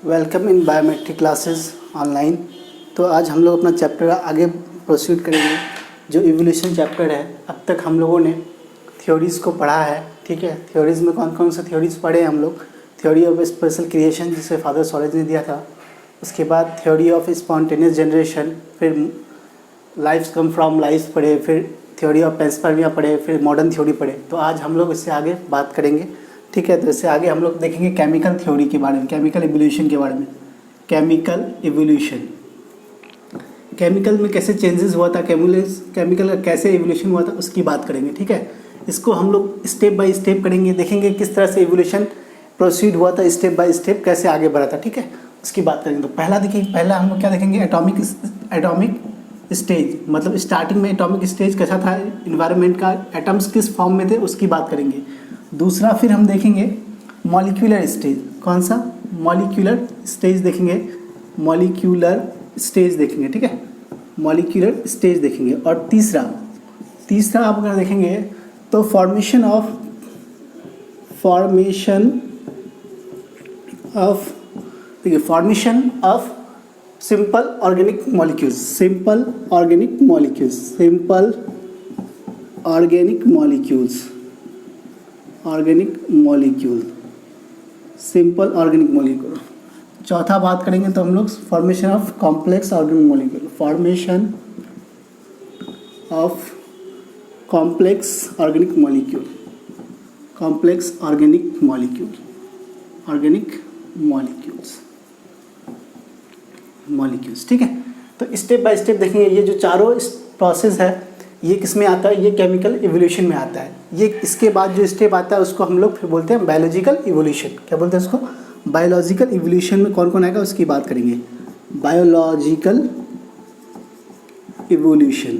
Welcome in biometric classes online. तो आज हम लोग अपना चैप्टर आगे प्रोसीड करेंगे। जो इवोल्यूशन चैप्टर है, अब तक हम लोगों ने थ्योरीज़ को पढ़ा है। ठीक है, थ्योरीज़ में कौन कौन से थ्योरीज़ पढ़े हैं हम लोग? थ्योरी ऑफ स्पेशल क्रिएशन जिसे फादर सॉलेज ने दिया था, उसके बाद थ्योरी ऑफ स्पॉन्टेनियस जनरेशन, फिर लाइफ कम फ्रॉम लाइफ पढ़े, फिर थ्योरी ऑफ पेंसपर्मिया पढ़े, फिर मॉडर्न थ्योरी पढ़े। तो आज हम लोग इससे आगे बात करेंगे। ठीक है, तो इससे आगे हम लोग देखेंगे केमिकल थ्योरी के बारे में, केमिकल इवोल्यूशन के बारे में। केमिकल इवोल्यूशन, केमिकल में कैसे चेंजेस हुआ था, केमिकल का कैसे इवोल्यूशन हुआ था, उसकी बात करेंगे। ठीक है, इसको हम लोग स्टेप बाय स्टेप करेंगे, देखेंगे किस तरह से इवोल्यूशन प्रोसीड हुआ था, स्टेप बाय स्टेप कैसे आगे बढ़ा था। ठीक है, उसकी बात करेंगे। तो पहला देखिए, पहला हम लोग क्या देखेंगे, एटॉमिक स्टेज, मतलब स्टार्टिंग में एटॉमिक स्टेज कैसा था, इन्वायरमेंट का एटम्स किस फॉर्म में थे, उसकी बात करेंगे। दूसरा फिर हम देखेंगे मॉलिक्यूलर स्टेज। कौन सा? मॉलिक्यूलर स्टेज देखेंगे, मॉलिक्यूलर स्टेज देखेंगे। ठीक है, मॉलिक्यूलर स्टेज देखेंगे। और तीसरा आप अगर देखेंगे तो formation of simple organic molecules, simple organic molecule. चौथा बात करेंगे तो हम लोग formation of complex organic molecule, molecules. ठीक है, तो स्टेप बाय स्टेप देखेंगे। ये जो चारों प्रोसेस है, ये किस में आता है? ये केमिकल इवोल्यूशन में आता है। ये इसके बाद जो स्टेप आता है उसको हम लोग फिर बोलते हैं बायोलॉजिकल इवोल्यूशन। क्या बोलते हैं उसको? बायोलॉजिकल इवोल्यूशन में कौन कौन आएगा उसकी बात करेंगे। बायोलॉजिकल इवोल्यूशन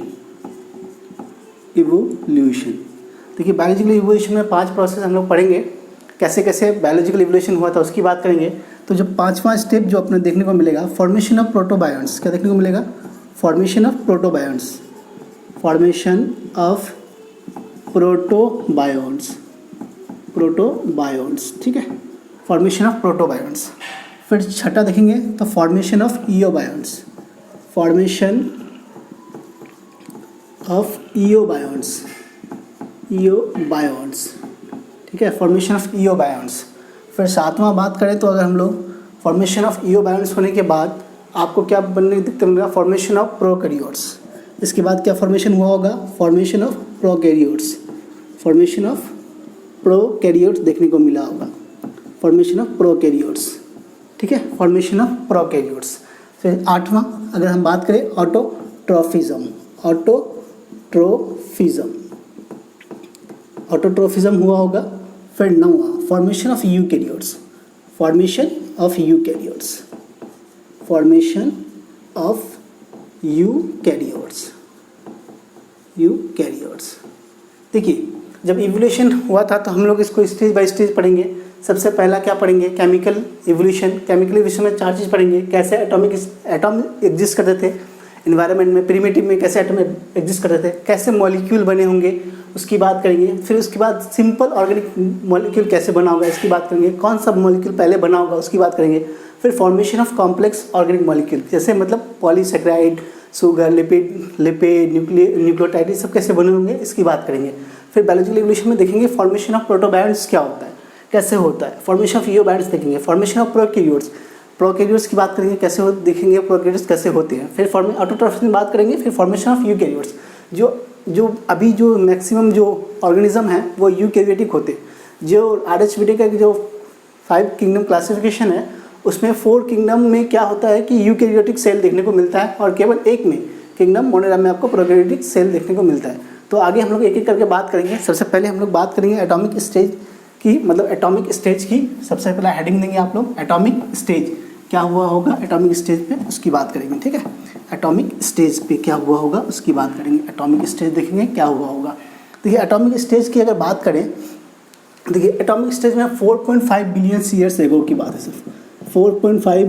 देखिए, बायोलॉजिकल इवोल्यूशन में 5 प्रोसेस हम लोग पढ़ेंगे, कैसे कैसे बायोलॉजिकल इवोल्यूशन हुआ था उसकी बात करेंगे। तो जो 5वां स्टेप जो अपने देखने को मिलेगा, फॉर्मेशन ऑफ प्रोटोबायन्ट्स। क्या देखने को मिलेगा? फॉर्मेशन ऑफ प्रोटोबायन्ट्स, ठीक है, फॉर्मेशन ऑफ प्रोटोबायन्ट्स। फिर छठा देखेंगे तो फॉर्मेशन ऑफ इयोबायन्ट्स, ठीक है, फॉर्मेशन ऑफ इयोबायन्ट्स। फिर 7वां बात करें तो अगर हम लोग फॉर्मेशन ऑफ इयोबायन्ट्स होने के बाद आपको क्या बनने दिखते मिलेगा? Formation of prokaryotes. इसके बाद क्या फॉर्मेशन हुआ होगा? फॉर्मेशन ऑफ प्रोकैरियोट्स देखने को मिला होगा, फॉर्मेशन ऑफ प्रोकैरियोट्स। ठीक है, फॉर्मेशन ऑफ प्रोकैरियोट्स। फिर 8वां अगर हम बात करें ऑटोट्रोफिज्म हुआ होगा। फिर 9वां फॉर्मेशन ऑफ यूकैरियोट्स, देखिए, जब इवोल्यूशन हुआ था तो हम लोग इसको स्टेज बाय स्टेज पढ़ेंगे। सबसे पहला क्या पढ़ेंगे? केमिकल इवोल्यूशन में 4 चीज़ पढ़ेंगे। कैसे एटॉम एग्जिस्ट करते थे इन्वायरमेंट में, प्रिमिटिव में कैसे एटम एग्जिस्ट करते थे, कैसे मॉलिक्यूल बने होंगे उसकी बात करेंगे। फिर उसके बाद सिंपल ऑर्गेनिक मॉलिक्यूल कैसे बना होगा इसकी बात करेंगे। कौन सा मॉलिक्यूल पहले बना होगा उसकी बात करेंगे। फिर formation of complex organic molecule, जैसे मतलब पॉलीसेकेराइड, शुगर, लिपिड, न्यूक्लियोटाइड, सब कैसे बने होंगे इसकी बात करेंगे। फिर बायोलॉजिकल इवोल्यूशन में देखेंगे फॉर्मेशन ऑफ प्रोटोबायन्ट्स क्या होता है, कैसे होता है। फॉर्मेशन ऑफ इयोबायन्ट्स देखेंगे। फॉर्मेशन ऑफ प्रोकैरियोट्स की बात करेंगे, कैसे देखेंगे प्रोकैरियोट्स कैसे होते हैं। फिर ऑटोट्रोफिज्म की बात करेंगे। फिर फॉर्मेशन ऑफ यूकैरियोट्स, जो अभी जो मैक्सिमम जो ऑर्गेनिज्म है वो यूकैरियोटिक होते हैं। जो RHBD का जो 5 किंगडम क्लासिफिकेशन है उसमें 4 किंगडम में क्या होता है कि यूकैरियोटिक सेल देखने को मिलता है, और केवल एक में किंगडम मोनेरा में आपको प्रोकैरियोटिक सेल देखने को मिलता है। तो आगे हम लोग एक एक करके बात करेंगे। सबसे पहले हम लोग बात करेंगे एटॉमिक स्टेज की, मतलब एटॉमिक स्टेज की सबसे पहला हेडिंग देंगे आप लोग, एटॉमिक स्टेज क्या हुआ होगा एटॉमिक स्टेज पे, उसकी बात करेंगे। ठीक है, एटॉमिक स्टेज पे क्या हुआ होगा उसकी बात करेंगे। एटॉमिक स्टेज देखेंगे क्या हुआ होगा। देखिए, एटॉमिक स्टेज की अगर बात करें, देखिए एटॉमिक स्टेज में 4.5 बिलियन ईयर्स एगो की बात है, सिर्फ 4.5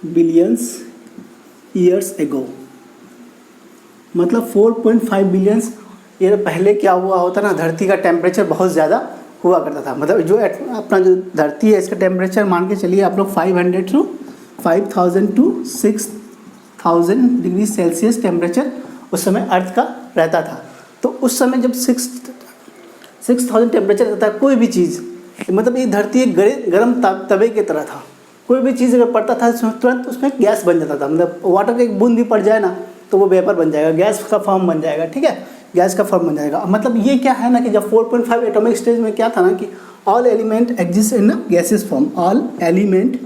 बिलियंस ईयर्स एगो, मतलब 4.5 बिलियंस ईयर पहले क्या हुआ होता ना, धरती का टेम्परेचर बहुत ज़्यादा हुआ करता था। मतलब जो अपना जो धरती है इसका टेम्परेचर मान के चलिए आप लोग 500 to 5000 to 6000 degree Celsius temperature उस समय अर्थ का रहता था। तो उस समय जब 6000 टेम्परेचर रहता था, कोई भी चीज़, मतलब ये धरती एक गर्म तवे की तरह था। कोई भी चीज़ अगर पड़ता था तुरंत उसमें गैस बन जाता था। मतलब वाटर का एक बूंद भी पड़ जाए ना तो वो वेपर बन जाएगा, गैस का फॉर्म बन जाएगा। ठीक है, गैस का फॉर्म बन जाएगा। मतलब ये क्या है ना कि जब 4.5 एटॉमिक स्टेज में क्या था ना कि all element exist in gaseous form, all element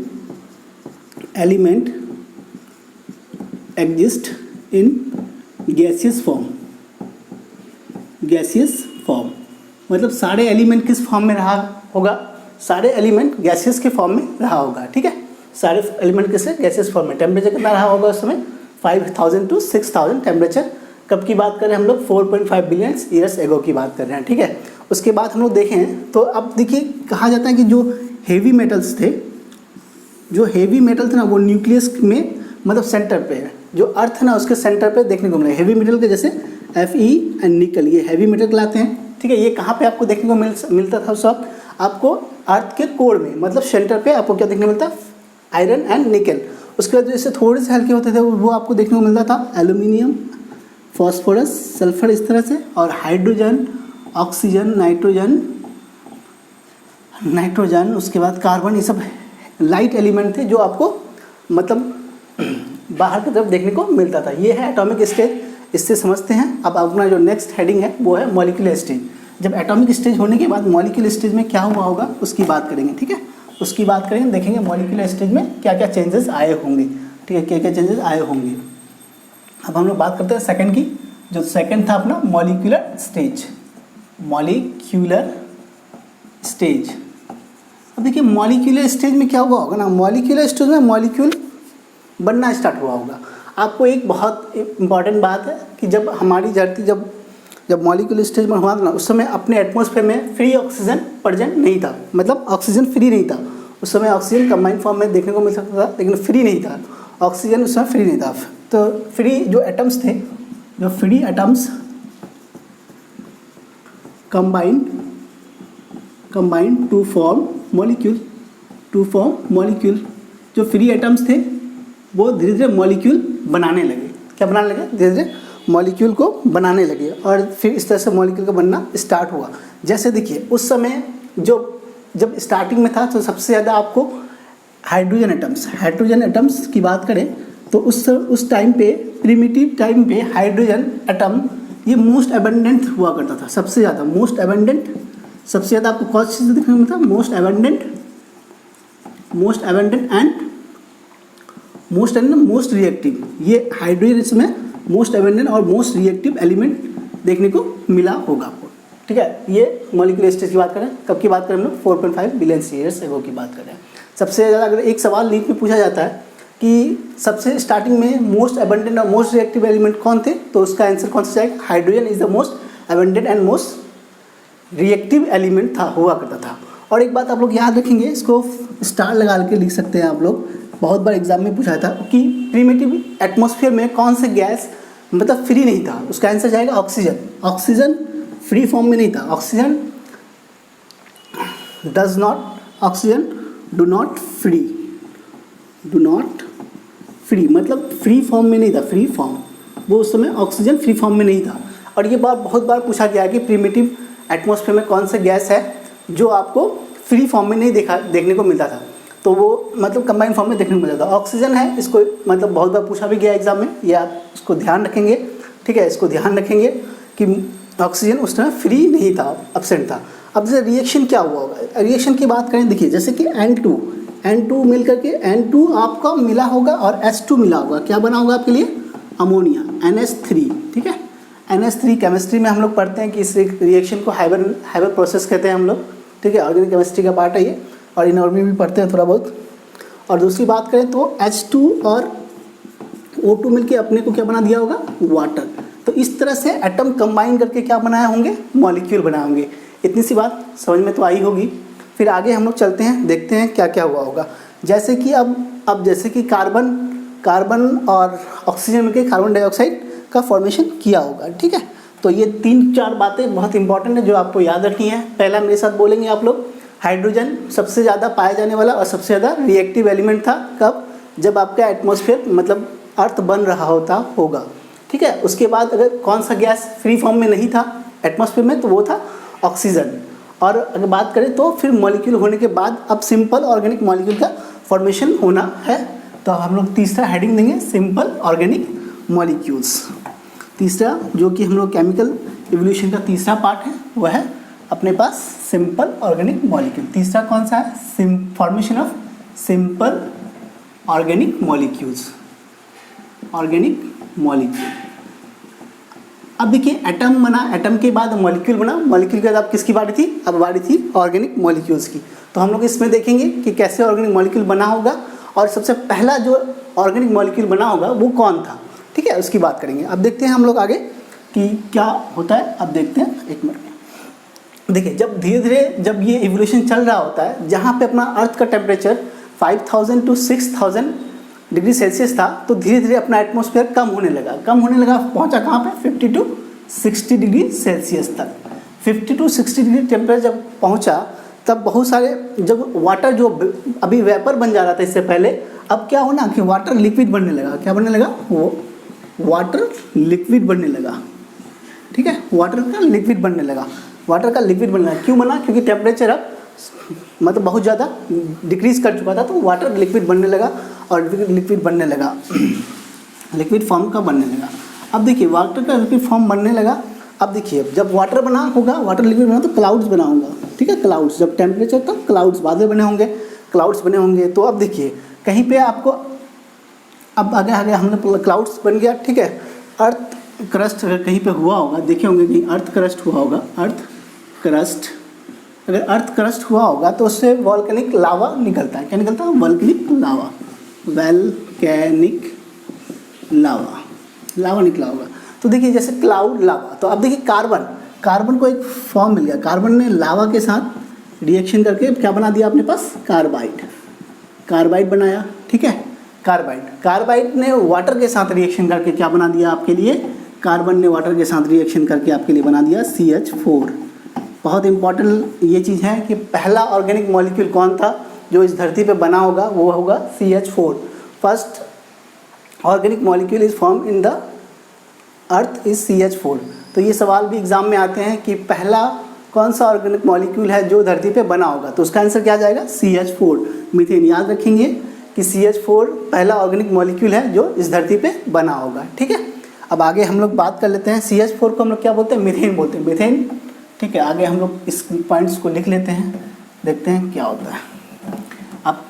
exist in gaseous form. मतलब सारे एलिमेंट किस फॉर्म में रहा होगा? सारे एलिमेंट गैसियस के फॉर्म में रहा होगा। ठीक है, सारे एलिमेंट किस गैसियस फॉर्म में। टेम्परेचर कितना रहा होगा उस समय? 5000 टू 6000 टेम्परेचर। कब की बात कर रहे हैं हम लोग? 4.5 बिलियन ईयर्स एगो की बात कर रहे हैं। ठीक है, उसके बाद हम लोग देखें तो अब देखिए कहा जाता है कि जो हेवी मेटल्स थे ना वो न्यूक्लियस में मतलब सेंटर पे है। जो अर्थ है ना उसके सेंटर पे देखने को मिले हेवी मेटल के, जैसे Fe एंड निकल, ये हैवी मेटल कहलाते हैं। ठीक है, ये कहाँ पे आपको देखने को मिलता था उस वक्त? आपको अर्थ के कोर में, मतलब सेंटर पे आपको क्या देखने को मिलता? आयरन एंड निकल। उसके बाद जो इससे थोड़े से हल्के होते थे वो आपको देखने को मिलता था एल्यूमिनियम, फॉस्फोरस, सल्फर, इस तरह से। और हाइड्रोजन, ऑक्सीजन, नाइट्रोजन, उसके बाद कार्बन, ये सब लाइट एलिमेंट थे जो आपको मतलब बाहर की तरफ देखने को मिलता था। ये है एटॉमिक स्टेज, इससे समझते हैं। अब अपना जो नेक्स्ट हेडिंग है वो है मॉलिक्यूलर स्टेज। जब एटॉमिक स्टेज होने के बाद मॉलिक्यूलर स्टेज में क्या हुआ होगा उसकी बात करेंगे। ठीक है, उसकी बात करेंगे, देखेंगे मॉलिक्यूलर स्टेज में क्या क्या चेंजेस आए होंगे। ठीक है, क्या क्या चेंजेस आए होंगे। अब हम लोग बात करते हैं सेकंड की। जो सेकंड था अपना मॉलिक्यूलर स्टेज। अब देखिए मॉलिक्यूलर स्टेज में क्या हुआ होगा ना, मॉलिक्यूलर स्टेज में मॉलिक्यूल बनना स्टार्ट हुआ होगा। आपको एक बहुत इंपॉर्टेंट बात है कि जब हमारी धरती जब मॉलिक्यूलर स्टेज में हुआ था ना उस समय अपने एटमॉस्फेयर में फ्री ऑक्सीजन प्रेजेंट नहीं था। मतलब ऑक्सीजन फ्री नहीं था उस समय। ऑक्सीजन कंबाइंड फॉर्म में देखने को मिल सकता था लेकिन फ्री नहीं था। ऑक्सीजन उस समय फ्री नहीं था। तो फ्री जो एटम्स थे, जो free atoms combined to form molecule, जो फ्री एटम्स थे वो धीरे धीरे मॉलिक्यूल बनाने लगे। क्या बनाने लगे? धीरे धीरे मॉलिक्यूल को बनाने लगे और फिर इस तरह से मॉलिक्यूल का बनना स्टार्ट हुआ। जैसे देखिए उस समय जब स्टार्टिंग में था तो सबसे ज़्यादा आपको हाइड्रोजन एटम्स की बात करें तो उस टाइम पे, प्रिमिटिव टाइम पे हाइड्रोजन एटम ये मोस्ट एबंडेंट हुआ करता था। सबसे ज़्यादा आपको कौन सी चीज़ देखने को मिलता? Most abundant and most reactive. ये हाइड्रोजन इसमें मोस्ट एबंडेंट और मोस्ट रिएक्टिव एलिमेंट देखने को मिला होगा आपको। ठीक है, ये मॉलिक्यूलर स्टेज की बात करें। कब की बात करें हम लोग? 4.5 बिलियन ईयर्स एगो की बात करें। सबसे ज़्यादा अगर एक सवाल नीट में पूछा जाता है कि सबसे स्टार्टिंग में मोस्ट एबंडेंट और मोस्ट रिएक्टिव एलिमेंट कौन थे, तो उसका आंसर कौन सा जाएगा? Hydrogen is the most abundant and most reactive element हुआ करता था। और एक बात आप लोग याद रखेंगे, इसको स्टार लगा के लिख सकते हैं आप लोग। बहुत बार एग्जाम में पूछा था कि प्रिमिटिव एटमॉस्फेयर में कौन से गैस मतलब फ्री नहीं था, उसका आंसर जाएगा ऑक्सीजन। ऑक्सीजन फ्री फॉर्म में नहीं था। ऑक्सीजन डू नॉट फ्री मतलब फ्री फॉर्म में नहीं था। फ्री फॉर्म, वो उस समय ऑक्सीजन फ्री फॉर्म में नहीं था। और ये बात बहुत बार पूछा गया कि प्रिमिटिव एटमॉस्फेयर में कौन सा गैस है जो आपको फ्री फॉर्म में नहीं देखने को मिलता था, तो वो मतलब कंबाइंड फॉर्म में देखने को मिलता था। ऑक्सीजन है, इसको मतलब बहुत बार पूछा भी गया एग्जाम में, ये आप इसको ध्यान रखेंगे। ठीक है, इसको ध्यान रखेंगे कि ऑक्सीजन उस टाइम फ्री नहीं था, एब्सेंट था। अब जैसे रिएक्शन क्या हुआ होगा, रिएक्शन की बात करें, देखिए जैसे कि N2 मिल करके N2 आपका मिला होगा और H2 मिला होगा, क्या बना होगा आपके लिए? Ammonia, NH3। ठीक है, NH3 केमिस्ट्री में हम लोग पढ़ते हैं कि इस रिएक्शन को हाइबर प्रोसेस कहते हैं हम लोग। ठीक है, ऑर्गेनिक केमिस्ट्री का पार्ट है ये, और इनऑर्गेनिक में भी पढ़ते हैं थोड़ा बहुत। और दूसरी बात करें तो H2 और O2 मिलके अपने को क्या बना दिया होगा? वाटर। तो इस तरह से एटम कंबाइन करके क्या बनाए होंगे? मॉलिक्यूल बनाए होंगे। इतनी सी बात समझ में तो आई होगी। फिर आगे हम लोग चलते हैं, देखते हैं क्या क्या हुआ होगा। जैसे कि अब जैसे कि कार्बन और ऑक्सीजन मिलकर कार्बन डाइऑक्साइड का फॉर्मेशन किया होगा। ठीक है, तो ये 3-4 बातें बहुत इंपॉर्टेंट है जो आपको याद रखनी है। पहला मेरे साथ बोलेंगे आप लोग, हाइड्रोजन सबसे ज़्यादा पाया जाने वाला और सबसे ज़्यादा रिएक्टिव एलिमेंट था कब? जब आपका एटमॉस्फेयर मतलब अर्थ बन रहा होगा, ठीक है। उसके बाद अगर कौन सा गैस फ्री फॉर्म में नहीं था एटमॉस्फेयर में, तो वो था ऑक्सीजन। और अगर बात करें तो फिर मॉलिक्यूल होने के बाद अब सिंपल ऑर्गेनिक मॉलिक्यूल का फॉर्मेशन होना है। तो हम लोग तीसरा हेडिंग देंगे सिंपल ऑर्गेनिक मॉलिक्यूल्स। तीसरा जो कि हम लोग केमिकल इवोल्यूशन का तीसरा पार्ट है वह है अपने पास सिंपल ऑर्गेनिक मॉलिक्यूल। तीसरा कौन सा है? Formation of simple organic molecules, organic molecule. अब देखिए एटम बना, एटम के बाद मॉलिक्यूल बना, मॉलिक्यूल के बाद अब किसकी बारी थी? अब बारी थी ऑर्गेनिक मॉलिक्यूल्स की। तो हम लोग इसमें देखेंगे कि कैसे ऑर्गेनिक मॉलिक्यूल बना होगा और सबसे पहला जो ऑर्गेनिक मॉलिक्यूल बना होगा वो कौन था, ठीक है, उसकी बात करेंगे। अब देखते हैं हम लोग आगे कि क्या होता है। अब देखते हैं एक मिनट में। देखिए जब धीरे धीरे जब ये इवोल्यूशन चल रहा होता है, जहाँ पे अपना अर्थ का टेम्परेचर 5000 to 6000 डिग्री सेल्सियस था, तो धीरे धीरे अपना एटमॉस्फेयर कम होने लगा, पहुँचा कहाँ पे? 50 to 60 डिग्री सेल्सियस तक। 50 to 60 डिग्री टेम्परेचर जब पहुँचा तब बहुत सारे जब वाटर जो अभी वेपर बन जा रहा था इससे पहले, अब क्या होना कि वाटर लिक्विड बनने लगा। क्या बनने लगा? वो वाटर लिक्विड बनने लगा, ठीक है, वाटर का लिक्विड बनने लगा। क्यों बना? क्योंकि टेम्परेचर अब मतलब बहुत ज़्यादा डिक्रीज़ कर चुका था, तो वाटर लिक्विड बनने लगा और लिक्विड बनने लगा, लिक्विड फॉर्म का बनने लगा। अब देखिए वाटर का लिक्विड फॉर्म बनने लगा। अब देखिए जब वाटर बना होगा, वाटर लिक्विड बना तो क्लाउड्स बना होगा, ठीक है, क्लाउड्स। जब टेम्परेचर तब क्लाउड्स, बादल बने होंगे, क्लाउड्स बने होंगे। तो अब देखिए कहीं पे आपको अब आगे हमने क्लाउड्स बन गया, ठीक है। अर्थ क्रस्ट अगर कहीं पे हुआ होगा, देखे होंगे कहीं अर्थ क्रस्ट हुआ होगा, अर्थ क्रस्ट, अगर अर्थ क्रस्ट हुआ होगा तो उससे वॉल्केनिक लावा निकलता है। क्या निकलता है? वॉल्केनिक लावा, वॉल्केनिक लावा निकला होगा। तो देखिए जैसे क्लाउड लावा, तो अब देखिए कार्बन को एक फॉर्म मिल गया। कार्बन ने लावा के साथ रिएक्शन करके क्या बना दिया अपने पास? कार्बाइड बनाया, ठीक है, कार्बाइड ने वाटर के साथ रिएक्शन करके क्या बना दिया आपके लिए? कार्बन ने वाटर के साथ रिएक्शन करके आपके लिए बना दिया CH4। बहुत इंपॉर्टेंट ये चीज़ है कि पहला ऑर्गेनिक मॉलिक्यूल कौन था जो इस धरती पे बना होगा, वो होगा CH4। First organic molecule is form in the earth is CH4। तो ये सवाल भी एग्जाम में आते हैं कि पहला कौन सा ऑर्गेनिक मॉलिक्यूल है जो धरती पे बना होगा, तो उसका आंसर क्या जाएगा? CH4, methane. याद रखेंगे कि CH4 पहला ऑर्गेनिक मॉलिक्यूल है जो इस धरती पे बना होगा, ठीक है। अब आगे हम लोग बात कर लेते हैं। CH4 को हम लोग क्या बोलते हैं? मीथेन बोलते हैं, मीथेन, ठीक है। आगे हम लोग इस पॉइंट्स को लिख लेते हैं, देखते हैं क्या होता है। अब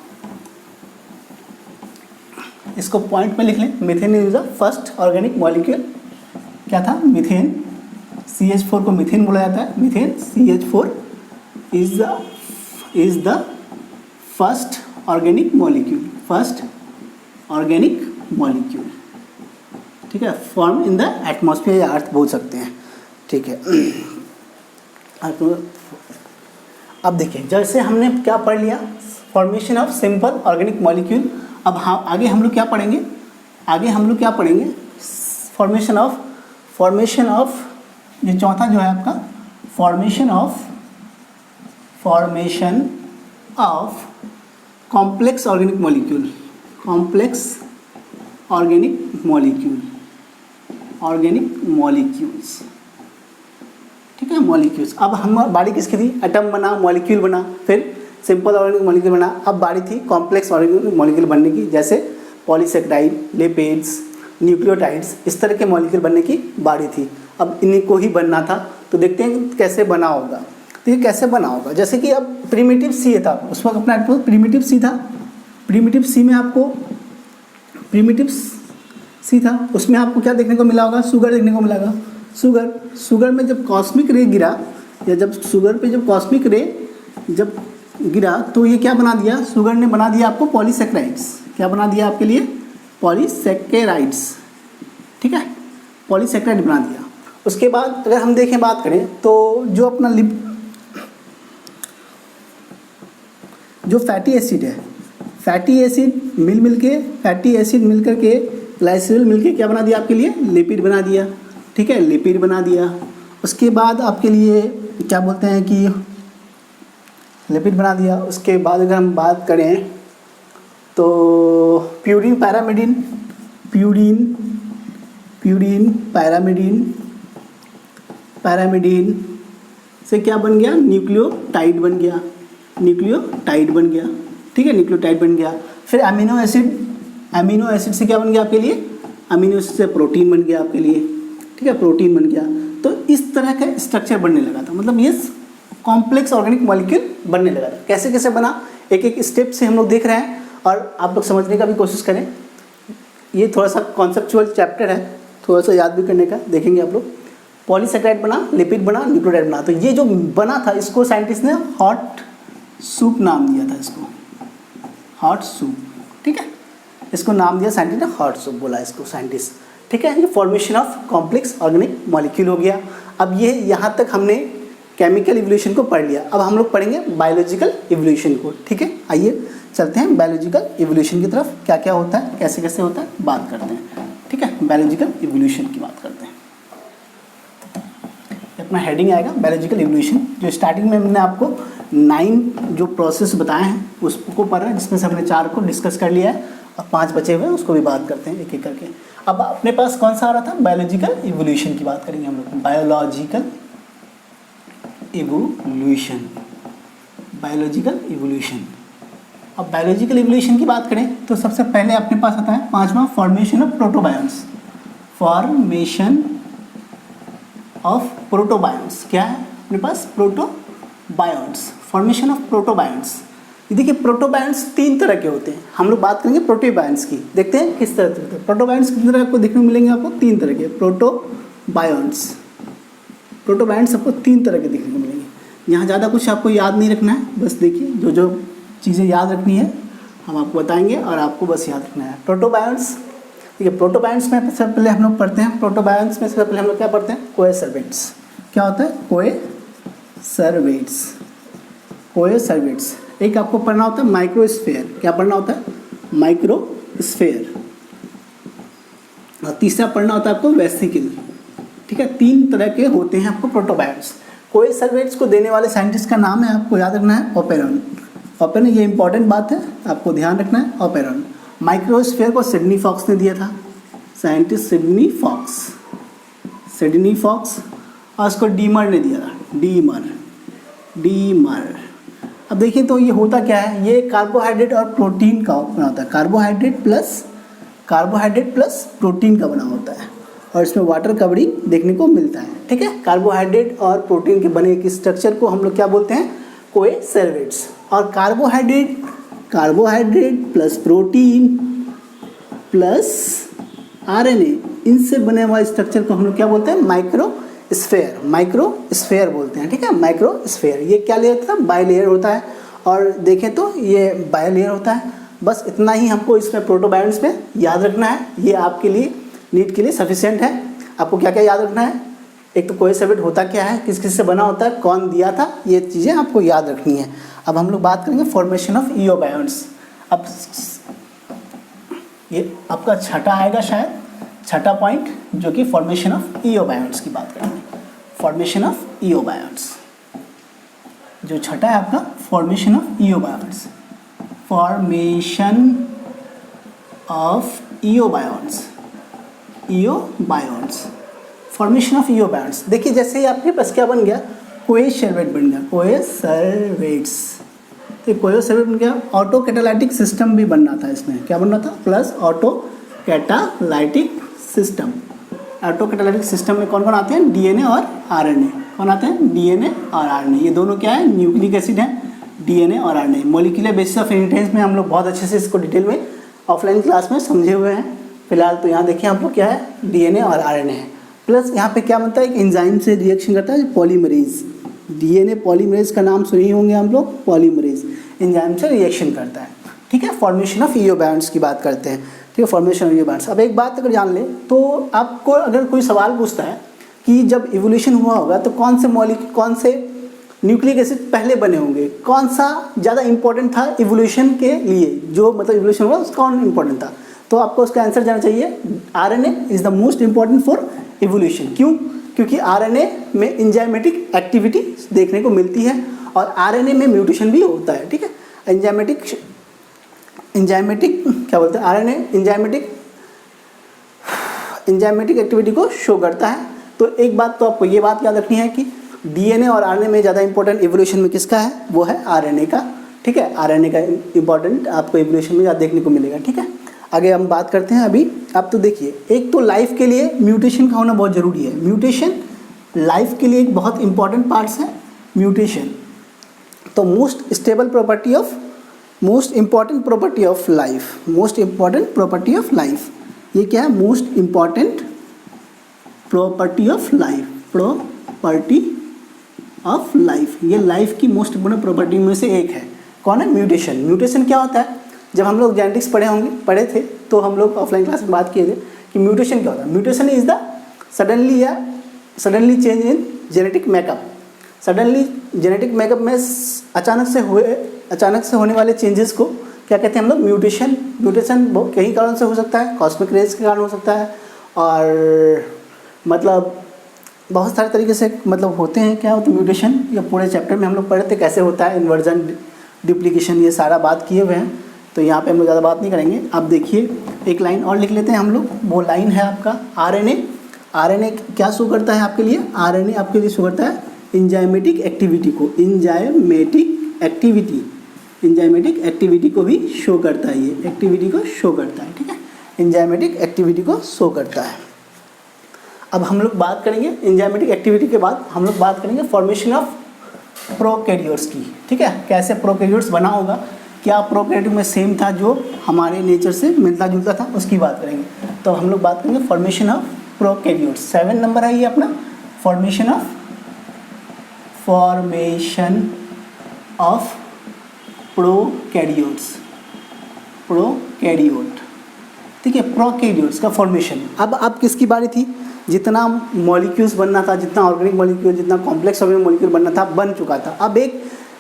इसको पॉइंट में लिख लें। Methane is the first organic molecule. क्या था? मीथेन। CH4 को मीथेन बोला जाता है। Methane CH4 is the first organic molecule, ठीक है, फॉर्म इन द एटमॉस्फेयर या अर्थ बोल सकते हैं, ठीक है। अब देखिए जैसे हमने क्या पढ़ लिया, formation of simple organic molecule. अब हाँ आगे हम लोग क्या पढ़ेंगे? फॉर्मेशन ऑफ ये चौथा जो है आपका formation of complex organic molecules, ठीक है, मॉलिक्यूल्स। अब हम बारी किसकी थी? एटम बना, मॉलिक्यूल बना, फिर सिंपल ऑर्गेनिक मॉलिक्यूल बना। अब बारी थी कॉम्प्लेक्स ऑर्गेनिक मॉलिक्यूल बनने की, जैसे पॉलीसेकेराइड, लिपिड्स, न्यूक्लियोटाइड्स, इस तरह के मॉलिक्यूल बनने की बारी थी। अब इन्हीं को ही बनना था, तो देखते हैं कैसे बना होगा। तो ये कैसे बना होगा? जैसे कि अब प्रीमिटिव सी था, उस वक्त अपना प्रीमिटिव सी था। प्रीमिटिव सी में आपको उसमें आपको क्या देखने को मिला होगा? शुगर देखने को मिला होगा। शुगर में जब कॉस्मिक रे गिरा, या जब शुगर पे जब कॉस्मिक रे जब गिरा, तो ये क्या बना दिया? शुगर ने बना दिया आपको पॉलीसेकेराइड्स। क्या बना दिया आपके लिए? पॉलीसेकेराइड्स, ठीक है, पॉलीसेकेराइड बना दिया। उसके बाद अगर हम देखें, बात करें तो जो अपना जो फैटी एसिड है, फैटी एसिड मिल के ग्लाइसरॉल मिल के क्या बना दिया आपके लिए? लिपिड बना दिया। ठीक है, लिपिड बना दिया। उसके बाद आपके लिए क्या बोलते हैं कि लिपिड बना दिया। उसके बाद अगर हम बात करें तो प्यूरिन पैरामिडिन, प्यूरिन पैरामिडिन से क्या बन गया, न्यूक्लियोटाइड बन गया, ठीक है, न्यूक्लियोटाइड बन गया। फिर अमीनो एसिड से क्या बन गया आपके लिए, अमीनो एसिड से प्रोटीन बन गया आपके लिए, ठीक है, प्रोटीन बन गया। तो इस तरह का स्ट्रक्चर बनने लगा था, मतलब ये कॉम्प्लेक्स ऑर्गेनिक मॉलिक्यूल बनने लगा था। कैसे कैसे बना, एक एक स्टेप से हम लोग देख रहे हैं और आप लोग समझने का भी कोशिश करें। ये थोड़ा सा कॉन्सेप्चुअल चैप्टर है, थोड़ा सा याद भी करने का, देखेंगे आप लोग। पॉलीसेकेराइड बना, लिपिड बना, न्यूक्लियोटाइड बना। तो ये जो बना था इसको साइंटिस्ट ने हॉट सूप नाम दिया था, इसको हॉट सूप, ठीक है, इसको नाम दिया साइंटिस्ट ने, हॉट सूप बोला इसको साइंटिस्ट, ठीक है। ये formation of complex organic molecule हो गया। अब ये यहाँ तक हमने केमिकल इवोल्यूशन को पढ़ लिया। अब हम लोग पढ़ेंगे बायोलॉजिकल इवोल्यूशन को, ठीक है। आइए चलते हैं बायोलॉजिकल इवोल्यूशन की तरफ। क्या क्या होता है, कैसे कैसे होता है, बात करते हैं, ठीक है। बायोलॉजिकल इवोल्यूशन की बात करते हैं। अपना हेडिंग आएगा बायोलॉजिकल इवोल्यूशन। जो स्टार्टिंग में हमने आपको 9 जो प्रोसेस बताए हैं उसको पढ़ रहे हैं, जिसमें से हमने 4 को डिस्कस कर लिया है और 5 बचे हुए हैं, उसको भी बात करते हैं एक एक करके। अब अपने पास कौन सा आ रहा था, बायोलॉजिकल इवोल्यूशन की बात करेंगे हम लोग। बायोलॉजिकल इवोल्यूशन, अब बायोलॉजिकल इवोल्यूशन की बात करें तो सबसे पहले अपने पास आता है 5वां, फॉर्मेशन ऑफ प्रोटोबायोन्स। क्या है अपने पास, प्रोटोबायोन्स, फॉर्मेशन ऑफ प्रोटोबायोन्स। ये देखिए प्रोटोबायोन्स 3 तरह के होते हैं। हम लोग बात करेंगे प्रोटोबायोन्स की, देखते हैं किस तरह से प्रोटोबायोन्स किस तरह आपको देखने को मिलेंगे। आपको 3 तरह के प्रोटोबायोन्स आपको 3 तरह के देखने को मिलेंगे। यहाँ ज़्यादा कुछ आपको याद नहीं रखना है, बस देखिए जो जो चीज़ें याद रखनी है हम आपको बताएंगे और आपको बस याद रखना है। प्रोटोबायोन्स, ठीक है, प्रोटोबायोन्स में सबसे पहले हम लोग पढ़ते हैं, प्रोटोबायोन्स में सबसे पहले हम लोग क्या पढ़ते हैं, कोएसर्वेट्स। क्या होता है, कोएसर्वेट्स। एक आपको पढ़ना होता है माइक्रोस्फेयर। क्या पढ़ना होता है, माइक्रोस्फेयर। और तीसरा पढ़ना होता है आपको वेसिकल, ठीक है। 3 तरह के होते हैं आपको प्रोटोबायोन्स। कोएसर्वेट्स को देने वाले साइंटिस्ट का नाम है, आपको याद रखना है, ओपेरॉन। ये इंपॉर्टेंट बात है, आपको ध्यान रखना है, ओपेरॉन। माइक्रोस्फेयर को सिडनी फॉक्स ने दिया था, साइंटिस्ट सिडनी फॉक्स, और उसको डीमर ने दिया था, डीमर। अब देखिए तो ये होता क्या है, ये कार्बोहाइड्रेट और प्रोटीन का बना होता है, कार्बोहाइड्रेट प्लस प्रोटीन का बना होता है, और इसमें वाटर कवरिंग देखने को मिलता है, ठीक है। कार्बोहाइड्रेट और प्रोटीन के बने एक स्ट्रक्चर को हम लोग क्या बोलते हैं, कोएसर्वेट्स। और carbohydrate plus protein plus RNA, इनसे बने हुआ स्ट्रक्चर को हम लोग क्या बोलते हैं, माइक्रोस्फेयर बोलते हैं, ठीक है। माइक्रोस्फेयर ये क्या लेयर होता है, बायलेयर होता है, और देखें तो ये बायलेयर होता है। बस इतना ही हमको इसमें प्रोटोबायोन्स में याद रखना है। ये आपके लिए नीट के लिए सफिशिएंट है। आपको क्या क्या याद रखना है, एक तो कोएसर्वेट होता क्या है, किस किस से बना होता है, कौन दिया था, ये चीज़ें आपको याद रखनी है। अब हम लोग बात करेंगे फॉर्मेशन ऑफ इओबायोन्स। अब ये आपका छठा आएगा शायद, छठा पॉइंट, जो कि फॉर्मेशन ऑफ इओबायोन्स की बात करेंगे। फॉर्मेशन ऑफ इओबायोन्स जो छठा है आपका, formation of eobionts. Formation of eobionts. देखिए जैसे ही आपके पास क्या बन गया, कोएसर्वेट बन गया, कोएसर्वेट्स। तो कोएसर्वेट बन गया, ऑटो कैटालाइटिक सिस्टम भी बनना था इसमें। क्या बनना था, plus auto catalytic system. Auto catalytic system में कौन कौन आते हैं, डीएनए और आरएनए। कौन आते हैं, डीएनए और आरएनए। ये दोनों क्या है, न्यूक्लिक एसिड है, डीएनए और RNA. Molecular basis of inheritance में हम लोग बहुत अच्छे से इसको डिटेल में ऑफलाइन क्लास में समझे हुए हैं। फिलहाल तो यहाँ देखिए आप लोग क्या है, डीएनए और आरएनए है। प्लस यहाँ पे क्या बनता है, एक एंजाइम से रिएक्शन करता है, पॉलीमरेज। डीएनए पॉलीमरेज का नाम सुने ही होंगे हम लोग, पॉलीमरेज एंजाइम से रिएक्शन करता है, ठीक है। फॉर्मेशन ऑफ इओबायोन्स की बात करते हैं, ठीक है, फॉर्मेशन ऑफ इओबायोन्स। अब एक बात अगर जान ले तो आपको अगर कोई सवाल पूछता है कि जब इवोल्यूशन हुआ होगा तो कौन से न्यूक्लिक एसिड पहले बने होंगे, कौन सा ज़्यादा इंपॉर्टेंट था इवोल्यूशन के लिए, जो मतलब इवोल्यूशन हुआ उसका कौन इंपॉर्टेंट था, तो आपको उसका आंसर जाना चाहिए, RNA is the most important for evolution. क्यों? क्योंकि आरएनए में एंजाइमेटिक एक्टिविटी देखने को मिलती है और आरएनए में म्यूटेशन भी होता है, ठीक है। एंजाइमेटिक क्या बोलते हैं, आरएनए एंजाइमेटिक एक्टिविटी को शो करता है। तो एक बात तो आपको ये बात याद रखनी है कि डीएनए और आरएनए में ज़्यादा इंपॉर्टेंट इवोल्यूशन में किसका है, वो है आरएनए का, ठीक है। आरएनए का इंपॉर्टेंट आपको इवोल्यूशन में ज़्यादा देखने को मिलेगा, ठीक है। आगे हम बात करते हैं। अभी आप तो देखिए, एक तो लाइफ के लिए म्यूटेशन का होना बहुत ज़रूरी है। म्यूटेशन लाइफ के लिए एक बहुत इंपॉर्टेंट पार्ट्स है म्यूटेशन। तो most important property of life, ये क्या है, most important property of life, ये लाइफ की मोस्ट इम्पोर्टेंट प्रॉपर्टी में से एक है। कौन है? म्यूटेशन। म्यूटेशन क्या होता है? जब हम लोग जेनेटिक्स पढ़े थे तो हम लोग ऑफलाइन क्लास में बात किए थे कि म्यूटेशन क्या होता है। Mutation is the suddenly change in genetic makeup. Suddenly genetic makeup में अचानक से होने वाले चेंजेस को क्या कहते हैं हम लोग? म्यूटेशन। म्यूटेशन कई कारण से हो सकता है, कॉस्मिक रेज के कारण हो सकता है, और मतलब बहुत सारे तरीके से मतलब होते हैं। क्या होता है म्यूटेशन? ये पूरे चैप्टर में हम लोग पढ़े थे कैसे होता है, इन्वर्जन, डुप्लीकेशन, ये सारा बात किए हुए हैं, तो यहाँ पे हम लोग ज़्यादा बात नहीं करेंगे। आप देखिए एक लाइन और लिख लेते हैं हम लोग, वो लाइन है आपका आरएनए। आरएनए क्या शो करता है आपके लिए? आरएनए आपके लिए शो करता है एंजाइमेटिक एक्टिविटी को, एंजाइमेटिक एक्टिविटी को भी शो करता है, ये एक्टिविटी को शो करता है, ठीक है। एंजाइमेटिक एक्टिविटी को शो करता है। अब हम लोग बात करेंगे एंजाइमेटिक एक्टिविटी के बाद हम लोग बात करेंगे फॉर्मेशन ऑफ प्रोकैरियोट्स की, ठीक है। कैसे प्रोकैरियोट्स बना होगा, क्या प्रोकैरियोट में सेम था जो हमारे नेचर से मिलता जुलता था, उसकी बात करेंगे। तो हम लोग बात करेंगे फॉर्मेशन ऑफ प्रोकैरियोट्स। 7 नंबर है ये अपना, फॉर्मेशन ऑफ प्रोकैरियोट्स, ठीक है। प्रोकैरियोट्स का फॉर्मेशन। अब किसकी बारी थी? जितना मॉलिक्यूल्स बनना था, जितना ऑर्गेनिक मॉलिक्यूल, जितना कॉम्प्लेक्स ऑर्गेनिक मॉलिक्यूल बनना था, बन चुका था।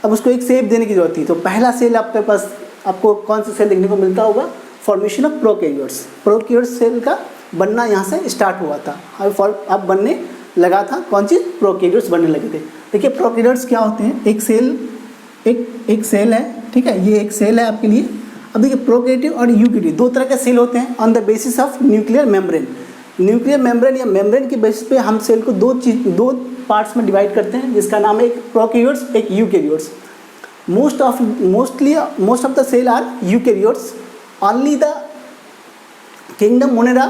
अब उसको एक शेप देने की जरूरत थी। तो पहला सेल आपके पास, आपको कौन सा सेल देखने को मिलता होगा? Formation of prokaryotes. Prokaryotes cell का बनना यहाँ से स्टार्ट हुआ था, अब बनने लगा था। कौन चीज़? प्रोकैरियोट्स बनने लगे थे। देखिए प्रोकैरियोट्स क्या होते हैं, एक सेल है, ठीक है। ये एक सेल है आपके लिए। अब देखिए प्रोकैरियोटिक और यूकैरियोटिक दो तरह के सेल होते हैं on the basis of nuclear membrane. Nuclear membrane या मेम्ब्रेन के बेसिस पे हम सेल को दो पार्ट्स में डिवाइड करते हैं, जिसका नाम है एक प्रोकैरियोट्स, एक eukaryotes. Most of the cell are eukaryotes. Only the kingdom Monera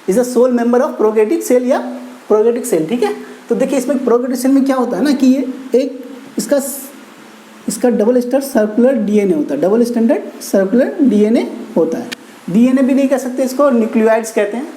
is a sole member of prokaryotic cell या प्रोकैरियोटिक सेल, ठीक है। तो देखिए इसमें प्रोकैरियोटिक सेल में क्या होता है ना कि ये एक इसका डबल स्टैंडर्ड सर्कुलर डीएनए होता है, डबल स्टैंडर्ड सर्कुलर डीएनए होता है। डीएनए भी नहीं कह सकते, इसको न्यूक्लियोइड्स कहते हैं।